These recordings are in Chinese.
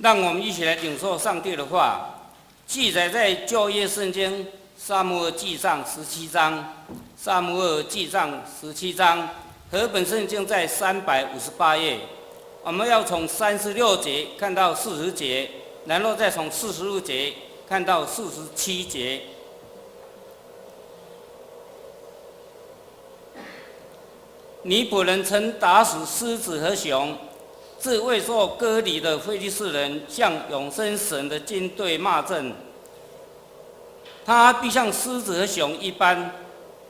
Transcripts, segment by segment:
让我们一起来领受上帝的话，记载在旧约圣经撒母耳记上17章，撒母耳记上17章，和本圣经在358页。我们要从36节看到40节，然后再从45节看到47节。尼泊人曾打死狮子和熊，自未受割礼的非利士人向永生神的军队骂阵，他必像狮子和熊一般。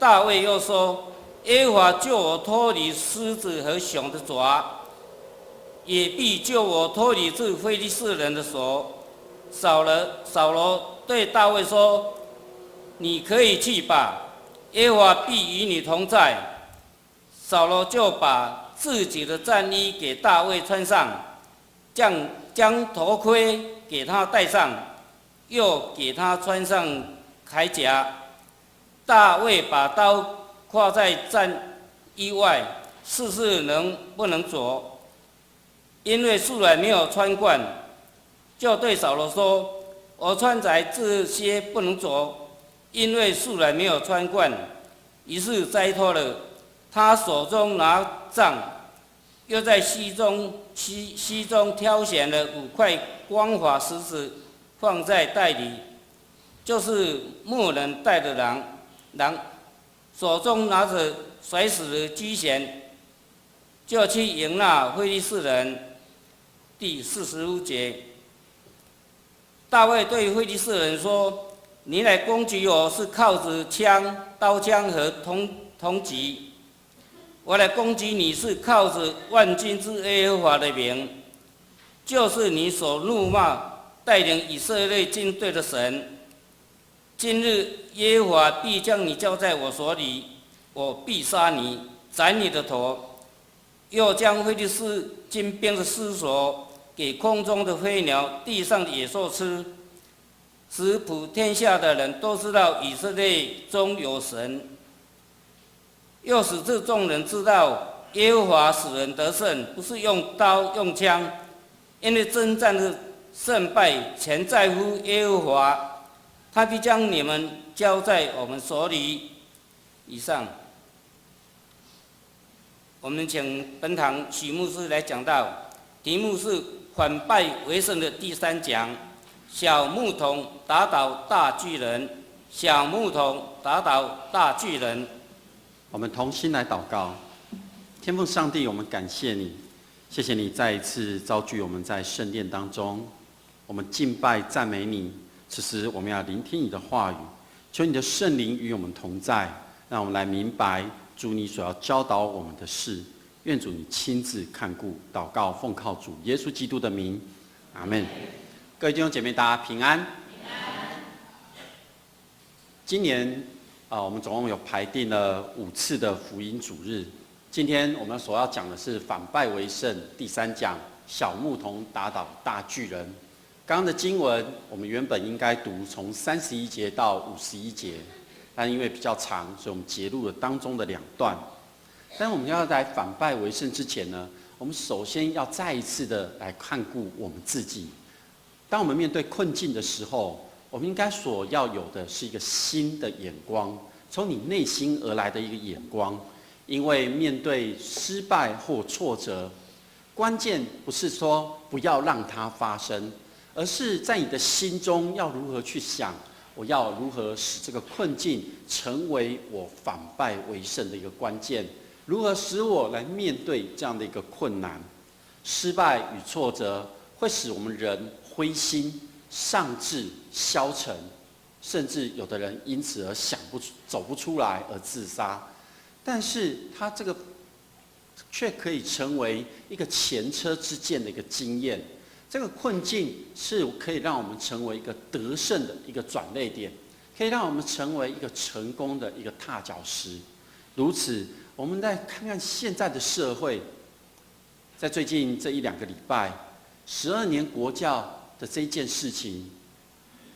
大卫又说：“耶和华救我脱离狮子和熊的爪，也必救我脱离这非利士人的手。”扫罗对大卫说：“你可以去吧，耶和华必与你同在。”扫罗就把自己的战衣给大卫穿上，将头盔给他戴上，又给他穿上铠甲。大卫把刀挎在战衣外，试试能不能着，因为素来没有穿惯，就对扫罗说：“我穿着这些不能着，因为素来没有穿惯。”于是摘脱了。他手中拿杖，又在溪中挑选了5块光滑石子，放在袋里，就是牧人带的狼，手中拿着甩死的机弦，就去迎那非利士人。第45节，大卫对非利士人说：“你来攻击我是靠着刀枪和铜戟。我来攻击你是靠着万军之耶和华的名，就是你所怒骂带领以色列军队的神。今日耶和华必将你交在我手里，我必杀你，斩你的头，又将非利士军兵的尸首给空中的飞鸟、地上的野兽吃，使普天下的人都知道以色列中有神。又使这众人知道，耶和华使人得胜，不是用刀用枪，因为征战的胜败全在乎耶和华，他必将你们交在我们手里。”以上，我们请本堂许牧师来讲道，题目是反败为胜的第3讲，小牧童打倒大巨人。小牧童打倒大巨人。我们同心来祷告。天父上帝，我们感谢你，谢谢你再一次召聚我们在圣殿当中，我们敬拜赞美你。此时我们要聆听你的话语，求你的圣灵与我们同在，让我们来明白主你所要教导我们的事。愿主你亲自看顾。祷告奉靠主耶稣基督的名，阿们。各位弟兄姐妹，大家平安。今年我们总共有排定了5次的福音主日。今天我们所要讲的是反败为胜第3讲，小牧童打倒大巨人。刚刚的经文我们原本应该读从31节到51节，但因为比较长，所以我们截录了当中的2段。但我们要在反败为胜之前呢，我们首先要再一次的来看顾我们自己。当我们面对困境的时候，我们应该所要有的是一个新的眼光，从你内心而来的一个眼光。因为面对失败或挫折，关键不是说不要让它发生，而是在你的心中要如何去想，我要如何使这个困境成为我反败为胜的一个关键，如何使我来面对这样的一个困难。失败与挫折会使我们人灰心、丧志、消沉，甚至有的人因此而走不出来而自杀。但是他这个却可以成为一个前车之鉴的一个经验。这个困境是可以让我们成为一个得胜的一个转捩点，可以让我们成为一个成功的一个踏脚石。如此，我们再看看现在的社会，在最近这1-2个礼拜，12年国教的这一件事情，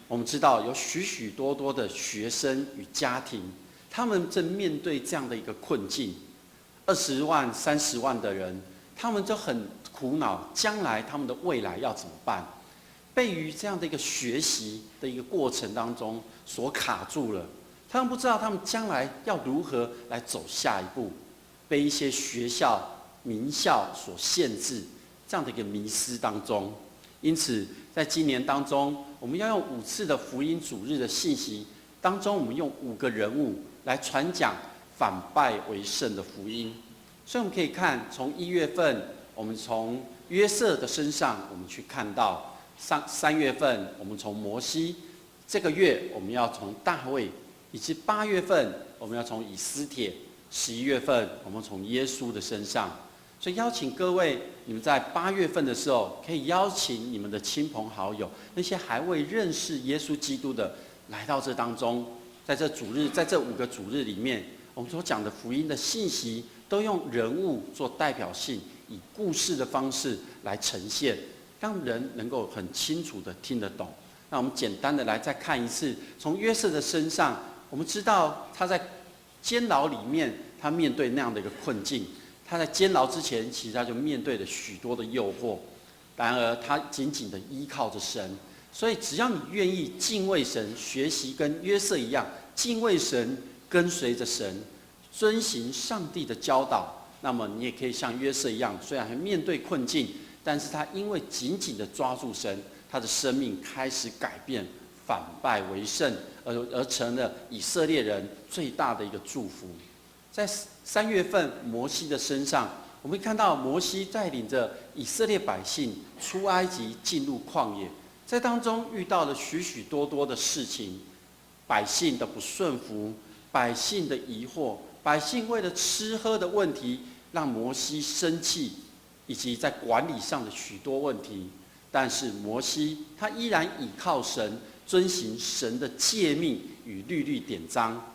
我们知道有许许多多的学生与家庭，他们正面对这样的一个困境，20万、30万的人，他们就很苦恼，将来他们的未来要怎么办？被于这样的一个学习的一个过程当中所卡住了，他们不知道他们将来要如何来走下一步，被一些学校、名校所限制，这样的一个迷思当中。因此，在今年当中，我们要用5次的福音主日的信息当中，我们用5个人物来传讲反败为胜的福音。所以我们可以看，从1月份，我们从约瑟的身上，我们去看到3月份，我们从摩西；这个月我们要从大卫，以及8月份我们要从以斯帖；11月份我们从耶稣的身上。所以邀请各位，你们在8月份的时候，可以邀请你们的亲朋好友，那些还未认识耶稣基督的，来到这当中。在这主日，在这5个主日里面，我们所讲的福音的信息，都用人物做代表性，以故事的方式来呈现，让人能够很清楚的听得懂。那我们简单的来再看一次，从约瑟的身上，我们知道他在监牢里面，他面对那样的一个困境。他在监牢之前，其实他就面对了许多的诱惑，然而他紧紧的依靠着神。所以只要你愿意敬畏神，学习跟约瑟一样敬畏神，跟随着神，遵行上帝的教导，那么你也可以像约瑟一样，虽然还面对困境，但是他因为紧紧的抓住神，他的生命开始改变，反败为胜，而成了以色列人最大的一个祝福。在3月份摩西的身上，我们看到摩西带领着以色列百姓出埃及，进入旷野，在当中遇到了许许多多的事情，百姓的不顺服，百姓的疑惑，百姓为了吃喝的问题让摩西生气，以及在管理上的许多问题。但是摩西他依然倚靠神，遵行神的诫命与律例典章，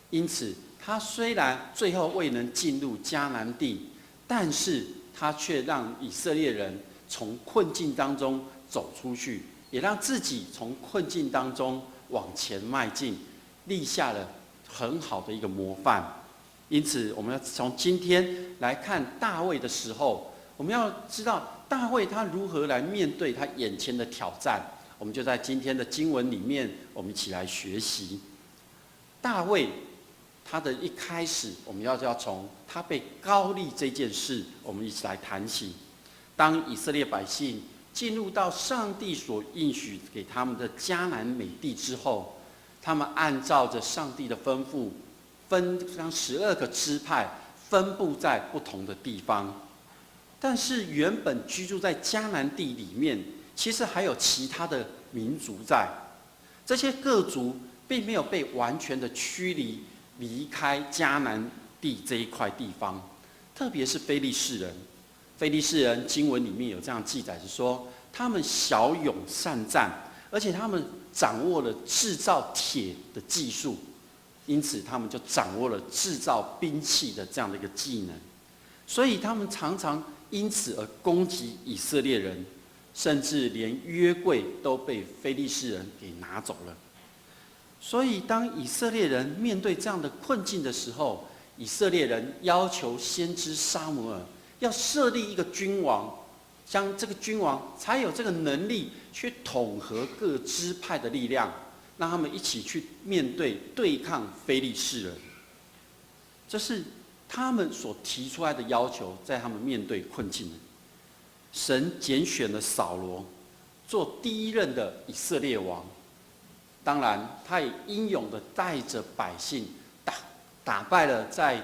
因此他虽然最后未能进入迦南地，但是他却让以色列人从困境当中走出去，也让自己从困境当中往前迈进，立下了很好的一个模范。因此我们要从今天来看大卫的时候，我们要知道大卫他如何来面对他眼前的挑战。我们就在今天的经文里面，我们一起来学习大卫他的一开始，我们要从他被膏立这件事，我们一起来谈起。当以色列百姓进入到上帝所应许给他们的迦南美地之后，他们按照着上帝的吩咐，将12个支派分布在不同的地方。但是原本居住在迦南地里面，其实还有其他的民族在，这些各族并没有被完全的驱离开迦南地这一块地方，特别是非利士人。非利士人经文里面有这样记载，是说他们骁勇善战，而且他们掌握了制造铁的技术，因此他们就掌握了制造兵器的这样的一个技能，所以他们常常因此而攻击以色列人，甚至连约柜都被非利士人给拿走了。所以当以色列人面对这样的困境的时候，以色列人要求先知撒母耳要设立一个君王，将这个君王才有这个能力去统合各支派的力量，让他们一起去对抗非利士人。这是他们所提出来的要求，在他们面对困境。神拣选了扫罗做第一任的以色列王，当然他也英勇地带着百姓打败了在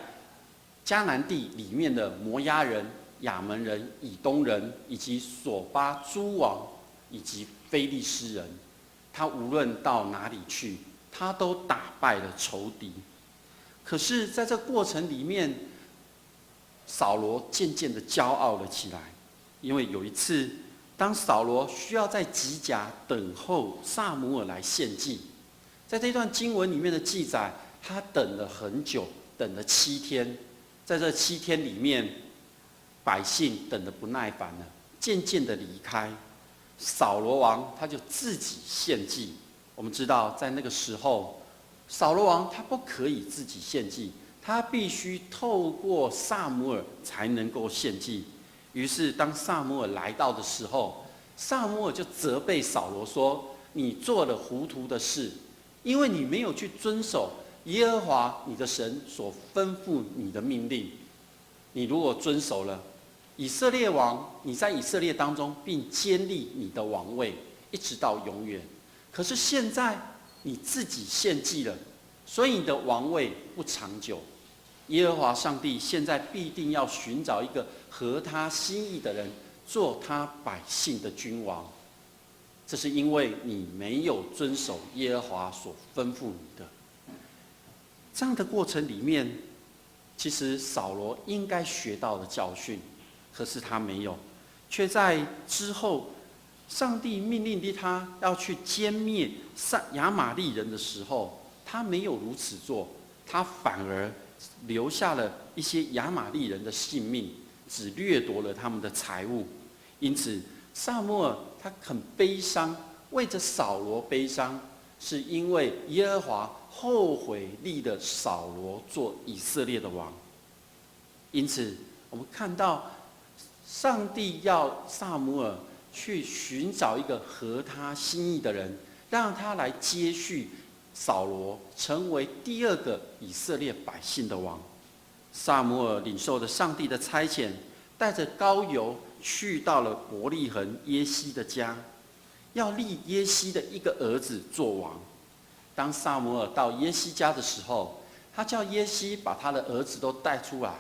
迦南地里面的摩押人、亚门人、以东人，以及索巴诸王，以及非利士人。他无论到哪里去，他都打败了仇敌。可是在这过程里面，扫罗渐渐的骄傲了起来，因为有一次当扫罗需要在吉甲等候撒母耳来献祭，在这段经文里面的记载，他等了很久，等了7天。在这7天里面，百姓等得不耐烦了，渐渐的离开。扫罗王他就自己献祭。我们知道在那个时候，扫罗王他不可以自己献祭，他必须透过撒母耳才能够献祭。于是当撒母耳来到的时候，撒母耳就责备扫罗说：“你做了糊涂的事，因为你没有去遵守耶和华你的神所吩咐你的命令。你如果遵守了，以色列王，你在以色列当中并坚立你的王位，一直到永远。可是现在你自己献祭了，所以你的王位不长久。耶和华上帝现在必定要寻找一个合他心意的人，做他百姓的君王。这是因为你没有遵守耶和华所吩咐你的。”这样的过程里面，其实扫罗应该学到的教训，可是他没有，却在之后，上帝命令他要去歼灭亚玛力人的时候，他没有如此做，他反而留下了一些亚玛力人的性命，只掠夺了他们的财物。因此，撒母耳他很悲伤，为着扫罗悲伤，是因为耶和华后悔立了扫罗做以色列的王。因此，我们看到上帝要撒母耳去寻找一个合他心意的人，让他来接续扫罗，成为第二个以色列百姓的王。撒母耳领受了上帝的差遣，带着膏油去到了伯利恒耶西的家，要立耶西的一个儿子做王。当撒母耳到耶西家的时候，他叫耶西把他的儿子都带出来。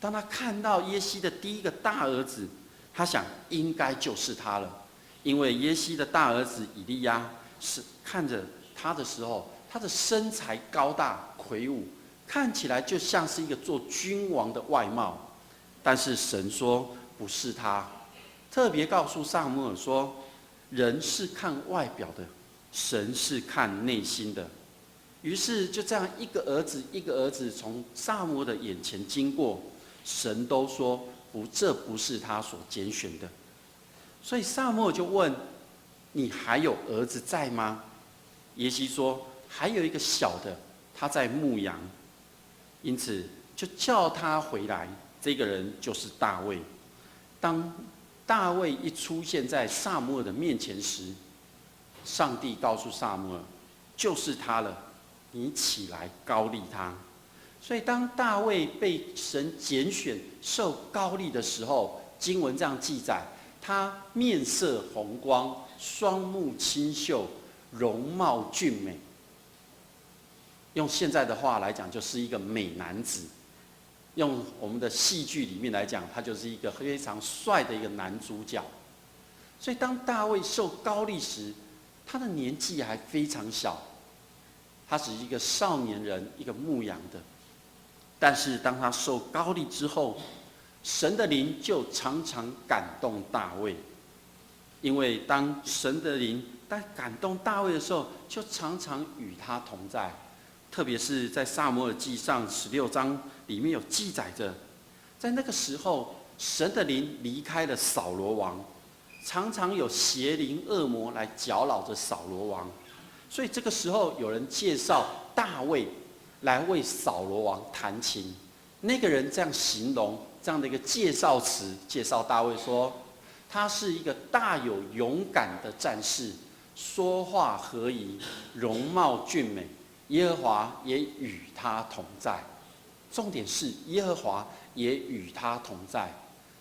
当他看到耶西的第一个大儿子，他想应该就是他了，因为耶西的大儿子以利亚是看着他的时候，他的身材高大魁梧，看起来就像是一个做君王的外貌。但是神说不是他，特别告诉撒母耳说，人是看外表的，神是看内心的。于是就这样一个儿子一个儿子从撒母耳的眼前经过，神都说不，这不是他所拣选的。所以撒母耳就问：“你还有儿子在吗？”耶西说：“还有一个小的，他在牧羊。”因此就叫他回来。这个人就是大卫。当大卫一出现在撒母耳的面前时，上帝告诉撒母耳：“就是他了，你起来膏立他。”所以当大卫被神拣选受膏立的时候，经文这样记载：他面色红光，双目清秀，容貌俊美。用现在的话来讲，就是一个美男子。用我们的戏剧里面来讲，他就是一个非常帅的一个男主角。所以当大卫受膏立时，他的年纪还非常小，他只是一个少年人，一个牧羊的。但是当他受膏立之后，神的灵就常常感动大卫，因为当神的灵在感动大卫的时候，就常常与他同在。特别是在撒母耳记上16章里面有记载着，在那个时候，神的灵离开了扫罗王，常常有邪灵恶魔来搅扰着扫罗王。所以这个时候有人介绍大卫来为扫罗王弹琴。那个人这样形容这样的一个介绍词，介绍大卫说，他是一个大有勇敢的战士，说话和宜，容貌俊美，耶和华也与他同在。重点是耶和华也与他同在，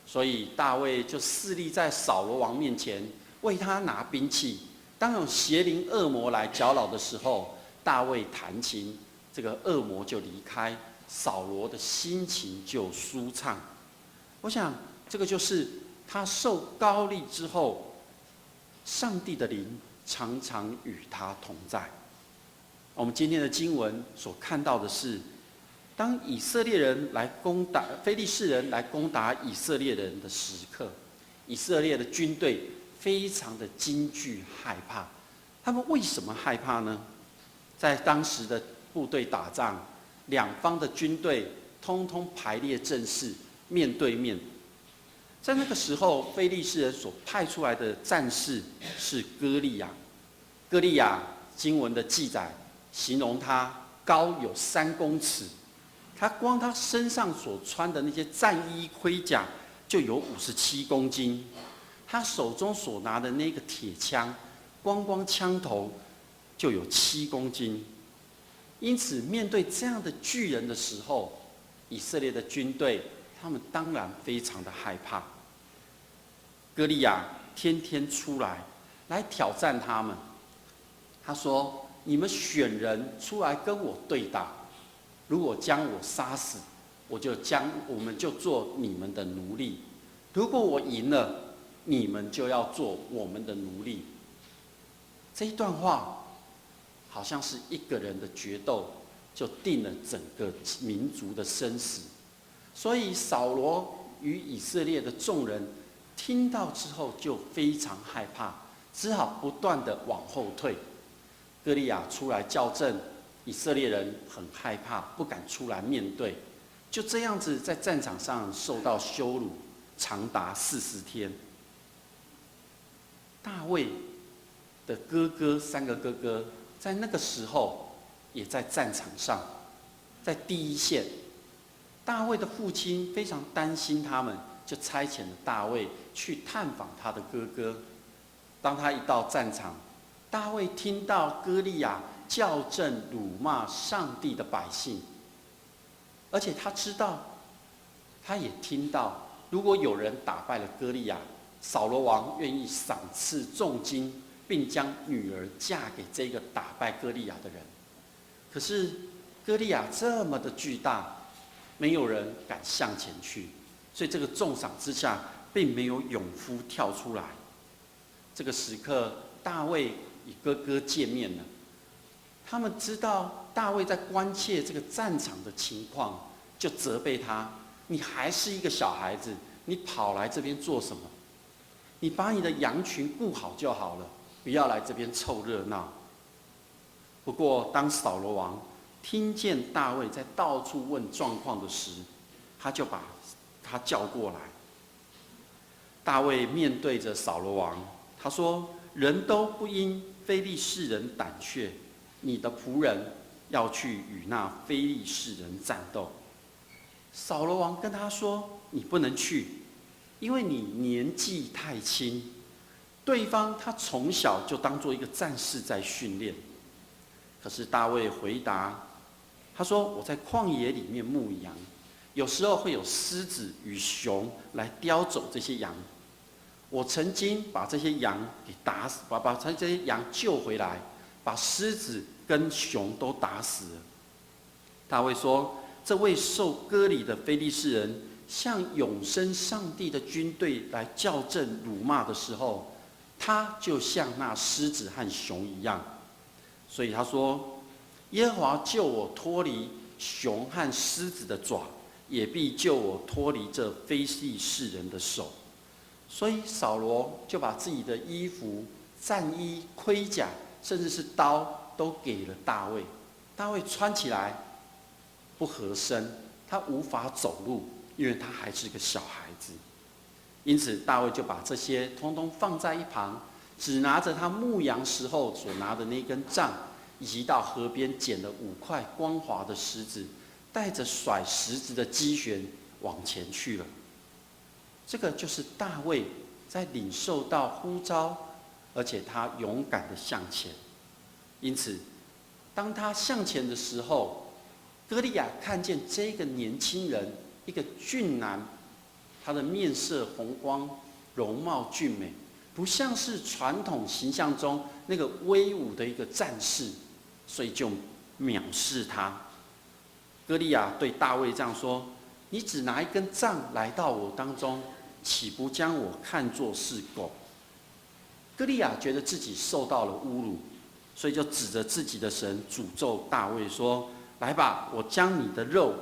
所以大卫就侍立在扫罗王面前，为他拿兵器。当有邪灵恶魔来搅扰的时候，大卫弹琴，这个恶魔就离开，扫罗的心情就舒畅。我想这个就是他受膏立之后，上帝的灵常常与他同在。我们今天的经文所看到的是，当以色列人来攻打非利士人来攻打以色列人的时刻，以色列的军队非常的惊惧害怕。他们为什么害怕呢？在当时的部队打仗，两方的军队通通排列阵势，面对面。在那个时候，非利士人所派出来的战士是歌利亚。歌利亚经文的记载形容他高有3公尺，他光他身上所穿的那些战衣盔甲就有57公斤，他手中所拿的那个铁枪，光枪头就有7公斤。因此，面对这样的巨人的时候，以色列的军队他们当然非常的害怕。歌利亚天天出来挑战他们。他说：“你们选人出来跟我对打，如果将我杀死，我们就做你们的奴隶；如果我赢了，你们就要做我们的奴隶。”这一段话好像是一个人的决斗，就定了整个民族的生死。所以扫罗与以色列的众人听到之后就非常害怕，只好不断的往后退。歌利亚出来校正，以色列人很害怕，不敢出来面对，就这样子在战场上受到羞辱，长达40天。大卫的3个哥哥，在那个时候也在战场上，在第一线。大卫的父亲非常担心他们，就差遣了大卫去探访他的哥哥。当他一到战场，大卫听到歌利亚校正辱骂上帝的百姓，而且他知道，他也听到，如果有人打败了歌利亚，扫罗王愿意赏赐重金，并将女儿嫁给这个打败歌利亚的人。可是歌利亚这么的巨大，没有人敢向前去，所以这个重赏之下，并没有勇夫跳出来。这个时刻，大卫与哥哥见面了。他们知道大卫在关切这个战场的情况，就责备他：“你还是一个小孩子，你跑来这边做什么？你把你的羊群顾好就好了，不要来这边凑热闹。”不过，当扫罗王听见大卫在到处问状况的时，他就把他叫过来。大卫面对着扫罗王，他说：“人都不因非利士人胆怯，你的仆人要去与那非利士人战斗。”扫罗王跟他说：“你不能去，因为你年纪太轻。”对方他从小就当做一个战士在训练。可是大卫回答他说：“我在旷野里面牧羊，有时候会有狮子与熊来叼走这些羊。我曾经把这些羊给打死，把这些羊救回来，把狮子跟熊都打死了。”大卫说：“这位受割礼的非利士人，向永生上帝的军队来校正辱骂的时候，他就像那狮子和熊一样。所以他说：耶和华救我脱离熊和狮子的爪，也必救我脱离这非利士人的手。”所以扫罗就把自己的衣服、战衣、盔甲，甚至是刀，都给了大卫。大卫穿起来不合身，他无法走路，因为他还是个小孩子。因此大卫就把这些通通放在一旁，只拿着他牧羊时候所拿的那根杖，以及到河边捡了5块光滑的石子，带着甩石子的机旋往前去了。这个就是大卫在领受到呼召，而且他勇敢的向前。因此，当他向前的时候，歌利亚看见这个年轻人，一个俊男，他的面色红光，容貌俊美，不像是传统形象中那个威武的一个战士，所以就藐视他。歌利亚对大卫这样说：“你只拿一根杖来到我当中，岂不将我看作是狗？”歌利亚觉得自己受到了侮辱，所以就指着自己的神诅咒大卫说：“来吧，我将你的肉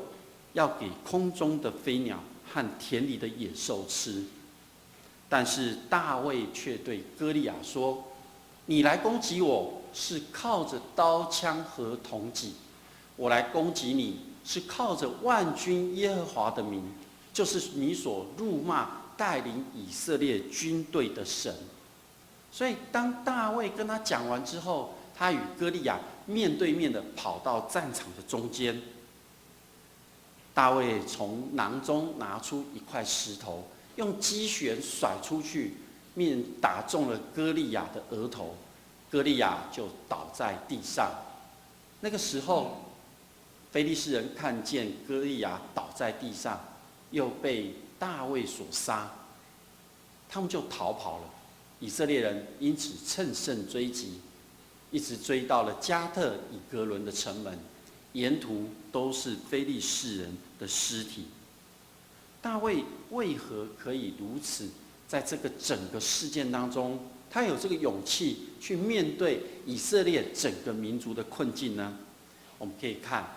要给空中的飞鸟和田里的野兽吃。”但是大卫却对歌利亚说：“你来攻击我，是靠着刀枪和铜戟；我来攻击你，是靠着万军耶和华的名，就是你所辱骂带领以色列军队的神。”所以当大卫跟他讲完之后，他与歌利亚面对面的跑到战场的中间。大卫从囊中拿出一块石头，用机旋甩出去，打中了歌利亚的额头，歌利亚就倒在地上。那个时候，非利士人看见歌利亚倒在地上，又被大卫所杀，他们就逃跑了。以色列人因此乘胜追击，一直追到了加特以格伦的城门，沿途都是非利士人的尸体。大卫为何可以如此，在这个整个事件当中，他有这个勇气去面对以色列整个民族的困境呢？我们可以看，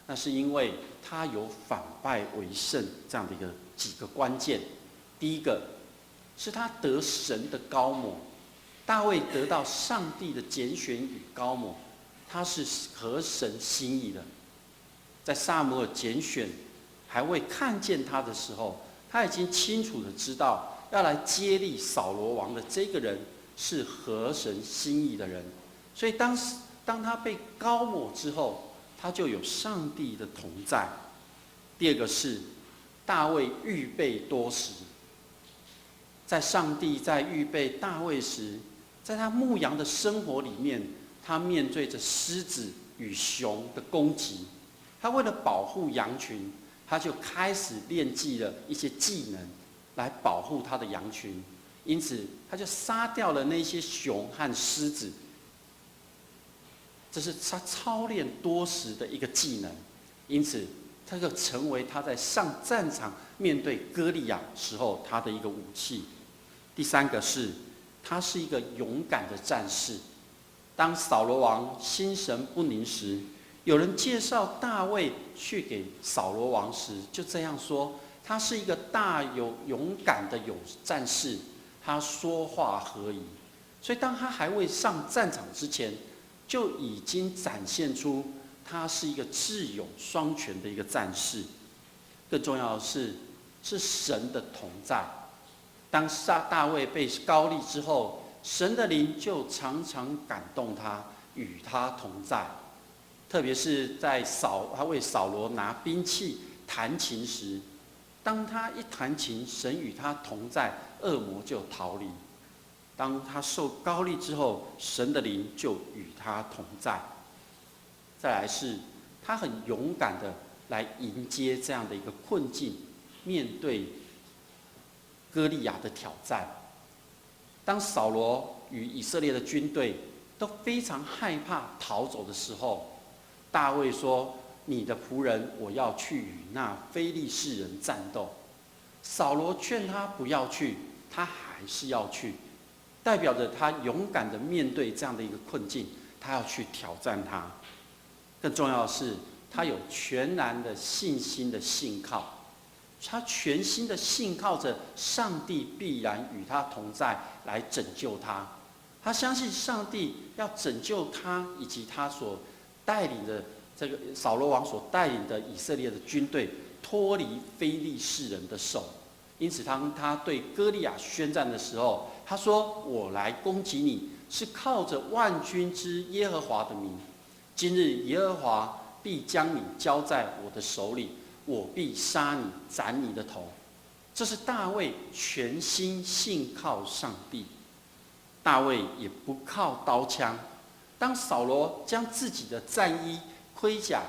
那是因为他有反败为胜这样的几个关键。第一个是他得神的膏抹，大卫得到上帝的拣选与膏抹，他是合神心意的。在撒母耳拣选还未看见他的时候，他已经清楚的知道要来接立扫罗王的这个人是合神心意的人，所以当他被膏抹之后，他就有上帝的同在。第二个是大卫预备多时，在上帝在预备大卫时，在他牧羊的生活里面，他面对着狮子与熊的攻击，他为了保护羊群，他就开始练技了一些技能来保护他的羊群，因此他就杀掉了那些熊和狮子。这是他操练多时的一个技能，因此他就成为他在上战场面对歌利亚时候他的一个武器。第三个是，他是一个勇敢的战士。当扫罗王心神不宁时，有人介绍大卫去给扫罗王时，就这样说：他是一个大有勇敢的战士，他说话合宜。所以当他还未上战场之前，就已经展现出他是一个智勇双全的一个战士。更重要的是神的同在。当大卫被膏立之后，神的灵就常常感动他，与他同在。特别是在他为扫罗拿兵器弹琴时，当他一弹琴，神与他同在，恶魔就逃离。当他受膏立之后，神的灵就与他同在。再来是，他很勇敢的来迎接这样的一个困境，面对歌利亚的挑战。当扫罗与以色列的军队都非常害怕逃走的时候，大卫说：你的仆人我要去与那非利士人战斗。扫罗劝他不要去，他还是要去，代表着他勇敢的面对这样的一个困境，他要去挑战他。更重要的是，他有全然的信心的信靠，他全心的信靠着上帝必然与他同在，来拯救他。他相信上帝要拯救他以及他所带领的这个扫罗王所带领的以色列的军队脱离非利士人的手。因此当他对歌利亚宣战的时候，他说：我来攻击你是靠着万军之耶和华的名，今日耶和华必将你交在我的手里，我必杀你，斩你的头。这是大卫全心信靠上帝。大卫也不靠刀枪。当扫罗将自己的战衣盔甲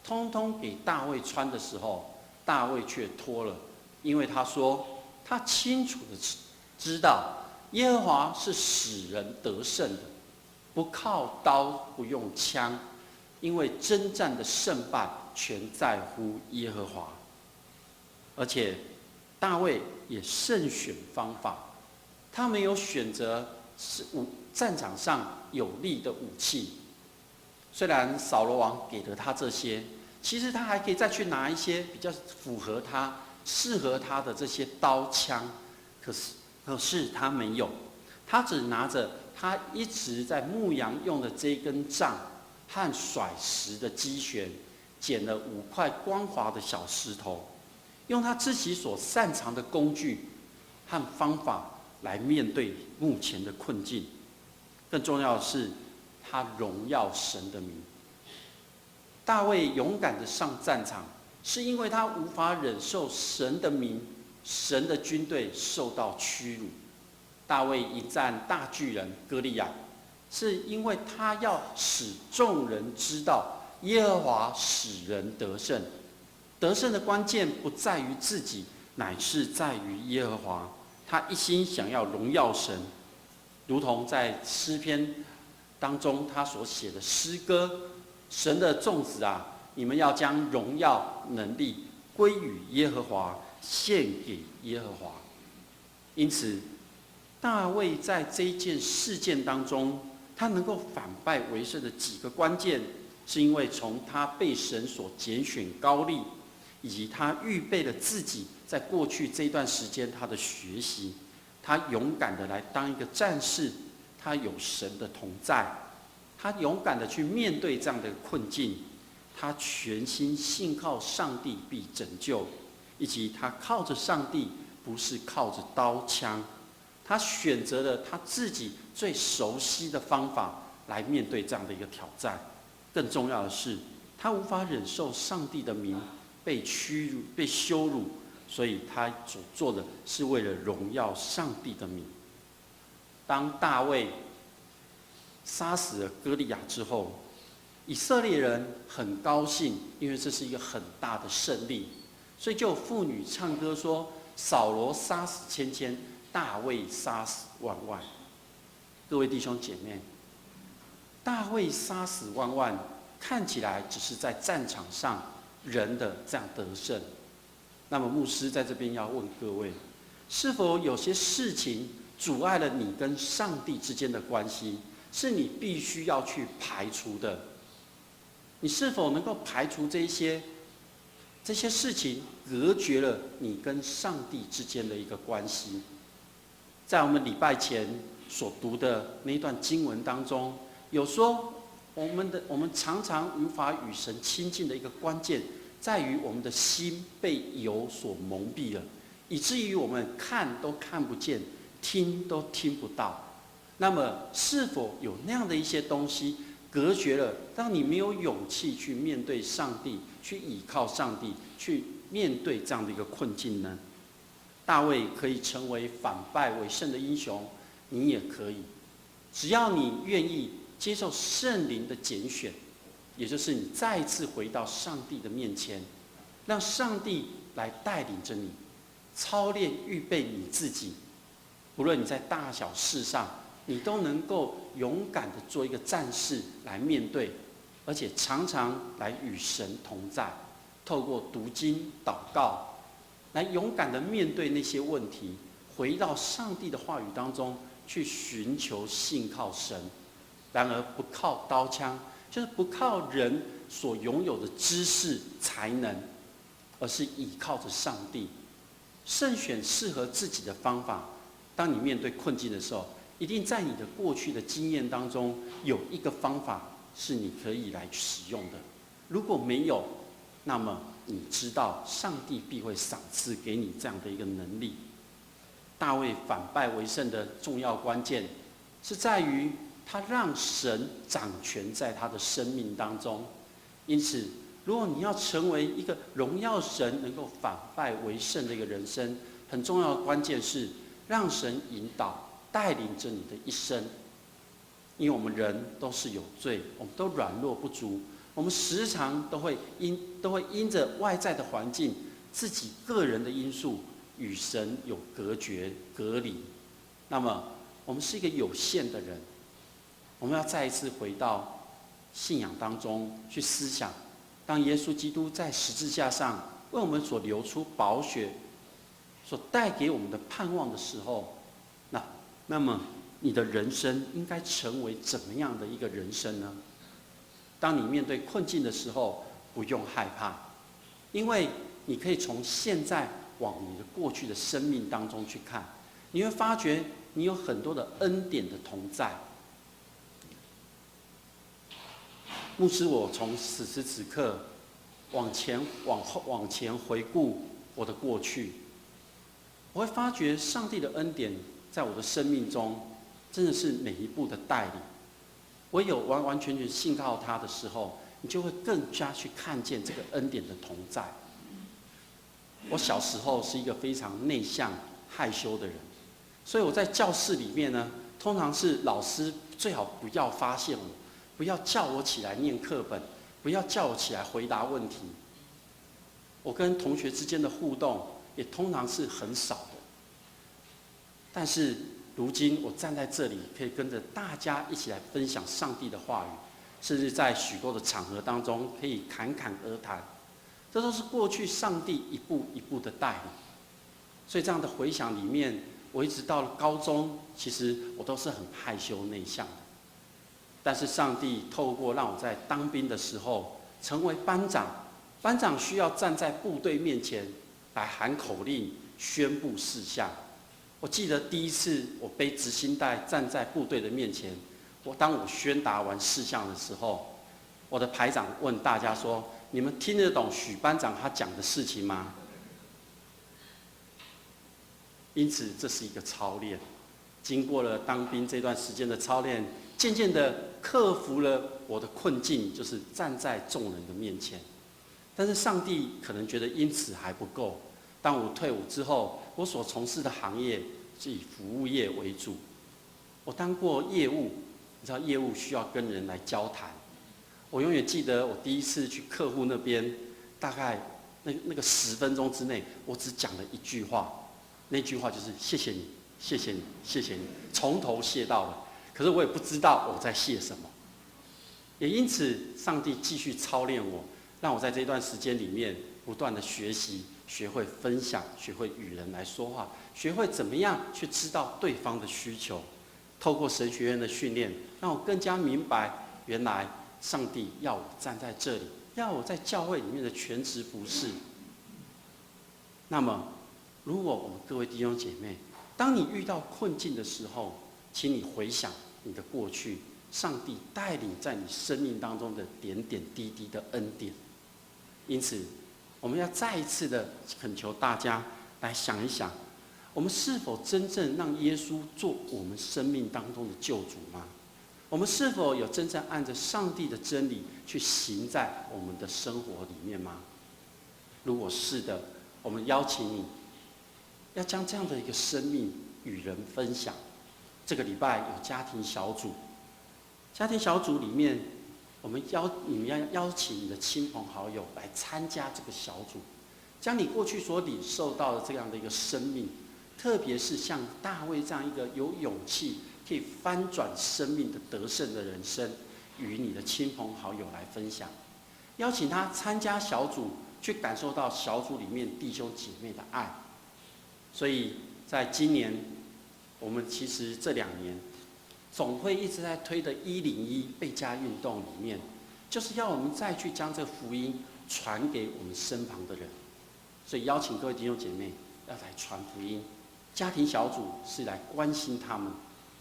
通通给大卫穿的时候，大卫却脱了，因为他说他清楚的知道耶和华是使人得胜的，不靠刀不用枪，因为征战的胜败全在乎耶和华。而且大卫也慎选方法，他没有选择战场上有力的武器。虽然扫罗王给了他这些，其实他还可以再去拿一些比较符合他、适合他的这些刀枪，可是他没有，他只拿着他一直在牧羊用的这根杖和甩石的机旋，捡了5块光滑的小石头，用他自己所擅长的工具和方法来面对目前的困境。更重要的是，他荣耀神的名。大卫勇敢的上战场，是因为他无法忍受神的名、神的军队受到屈辱。大卫迎战大巨人歌利亚，是因为他要使众人知道耶和华使人得胜。得胜的关键不在于自己，乃是在于耶和华。他一心想要荣耀神，如同在诗篇当中他所写的诗歌：神的众子啊，你们要将荣耀能力归于耶和华，献给耶和华。因此，大卫在这一件事件当中，他能够反败为胜的几个关键，是因为从他被神所拣选高立，以及他预备了自己在过去这一段时间他的学习，他勇敢的来当一个战士，他有神的同在，他勇敢的去面对这样的困境，他全心信靠上帝必拯救，以及他靠着上帝，不是靠着刀枪，他选择了他自己最熟悉的方法来面对这样的一个挑战。更重要的是，他无法忍受上帝的名被屈辱、被羞辱，所以他所做的是为了荣耀上帝的名。当大卫杀死了歌利亚之后，以色列人很高兴，因为这是一个很大的胜利，所以就有妇女唱歌说：“扫罗杀死千千，大卫杀死万万。”各位弟兄姐妹，大卫杀死万万，看起来只是在战场上人的这样得胜。那么牧师在这边要问各位，是否有些事情阻碍了你跟上帝之间的关系，是你必须要去排除的？你是否能够排除这些事情，隔绝了你跟上帝之间的一个关系？在我们礼拜前所读的那一段经文当中，有说我们常常无法与神亲近的一个关键，在于我们的心被油所蒙蔽了，以至于我们看都看不见，听都听不到。那么，是否有那样的一些东西隔绝了，让你没有勇气去面对上帝，去倚靠上帝，去面对这样的一个困境呢？大卫可以成为反败为胜的英雄，你也可以，只要你愿意接受圣灵的拣选，也就是你再一次回到上帝的面前，让上帝来带领着你，操练预备你自己，无论你在大小事上，你都能够勇敢的做一个战士来面对，而且常常来与神同在，透过读经祷告，来勇敢的面对那些问题，回到上帝的话语当中去寻求信靠神。然而不靠刀枪，就是不靠人所拥有的知识才能，而是倚靠着上帝，慎选适合自己的方法。当你面对困境的时候，一定在你的过去的经验当中有一个方法是你可以来使用的。如果没有，那么你知道上帝必会赏赐给你这样的一个能力。大卫反败为胜的重要关键是在于他让神掌权在他的生命当中。因此，如果你要成为一个荣耀神、能够反败为胜的一个人生，很重要的关键是让神引导、带领着你的一生。因为我们人都是有罪，我们都软弱不足，我们时常都会因着外在的环境、自己个人的因素，与神有隔绝、隔离。那么，我们是一个有限的人。我们要再一次回到信仰当中去思想，当耶稣基督在十字架上为我们所流出宝血，所带给我们的盼望的时候，那么你的人生应该成为怎么样的一个人生呢？当你面对困境的时候，不用害怕，因为你可以从现在往你的过去的生命当中去看，你会发觉你有很多的恩典的同在。牧师，我从此时此刻往前回顾我的过去，我会发觉上帝的恩典在我的生命中真的是每一步的带领。唯有完完全全信靠他的时候，你就会更加去看见这个恩典的同在。我小时候是一个非常内向害羞的人，所以我在教室里面呢，通常是老师最好不要发现我，不要叫我起来念课本，不要叫我起来回答问题。我跟同学之间的互动也通常是很少的。但是如今我站在这里，可以跟着大家一起来分享上帝的话语，甚至在许多的场合当中可以侃侃而谈，这都是过去上帝一步一步的带领。所以这样的回想里面，我一直到了高中，其实我都是很害羞内向的。但是上帝透过让我在当兵的时候成为班长，班长需要站在部队面前来喊口令、宣布事项。我记得第一次我背执行带站在部队的面前，当我宣达完事项的时候，我的排长问大家说：“你们听得懂许班长他讲的事情吗？”因此，这是一个操练。经过了当兵这段时间的操练，渐渐的克服了我的困境，就是站在众人的面前。但是上帝可能觉得因此还不够。当我退伍之后，我所从事的行业是以服务业为主。我当过业务，你知道业务需要跟人来交谈。我永远记得我第一次去客户那边，大概那个10分钟之内，我只讲了一句话。那句话就是谢谢你，谢谢你，谢谢你，从头谢到尾。可是我也不知道我在谢什么，也因此，上帝继续操练我，让我在这段时间里面不断的学习，学会分享，学会与人来说话，学会怎么样去知道对方的需求。透过神学院的训练，让我更加明白，原来上帝要我站在这里，要我在教会里面的全职服事。那么，如果我们各位弟兄姐妹，当你遇到困境的时候，请你回想你的过去，上帝带领在你生命当中的点点滴滴的恩典。因此，我们要再一次的恳求大家来想一想，我们是否真正让耶稣做我们生命当中的救主吗？我们是否有真正按着上帝的真理去行在我们的生活里面吗？如果是的，我们邀请你要将这样的一个生命与人分享。这个礼拜有家庭小组，家庭小组里面，你们要邀请你的亲朋好友来参加这个小组，将你过去所领受到的这样的一个生命，特别是像大卫这样一个有勇气可以翻转生命的得胜的人生，与你的亲朋好友来分享。邀请他参加小组，去感受到小组里面弟兄姐妹的爱。所以在今年，我们其实这2年总会一直在推的101备家运动里面，就是要我们再去将这福音传给我们身旁的人。所以邀请各位弟兄姐妹要来传福音。家庭小组是来关心他们，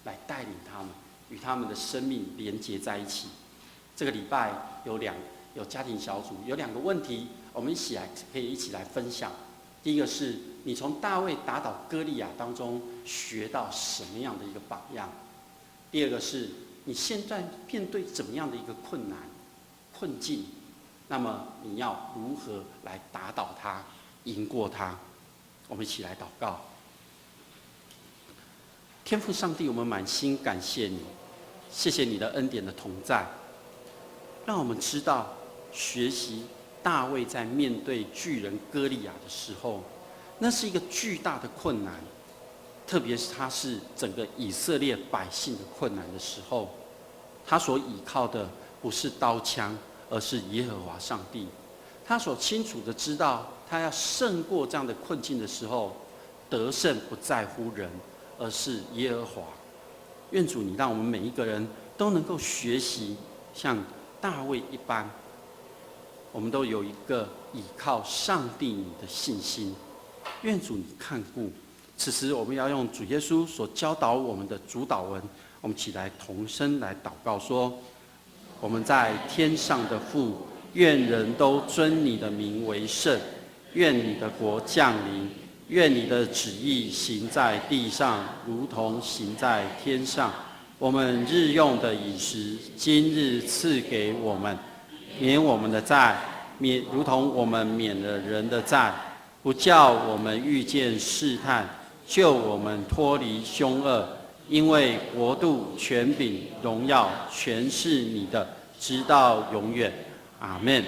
来带领他们，与他们的生命连结在一起。这个礼拜有家庭小组，有2个问题，我们可以一起来分享。第一个是你从大卫打倒歌利亚当中学到什么样的一个榜样？第二个是你现在面对怎么样的一个困难、困境，那么你要如何来打倒它、赢过它？我们一起来祷告。天父上帝，我们满心感谢你，谢谢你的恩典的同在，让我们知道学习大卫在面对巨人歌利亚的时候，那是一个巨大的困难，特别是他是整个以色列百姓的困难的时候，他所倚靠的不是刀枪，而是耶和华上帝。他所清楚的知道，他要胜过这样的困境的时候，得胜不在乎人，而是耶和华。愿主你让我们每一个人都能够学习像大卫一般，我们都有一个倚靠上帝你的信心。愿主你看顾。此时我们要用主耶稣所教导我们的主祷文，我们起来同声来祷告说：我们在天上的父，愿人都尊你的名为圣，愿你的国降临，愿你的旨意行在地上，如同行在天上。我们日用的饮食，今日赐给我们，免我们的债，如同我们免了人的债，不叫我们遇见试探，救我们脱离凶恶。因为国度、权柄、荣耀，全是你的，直到永远。阿们。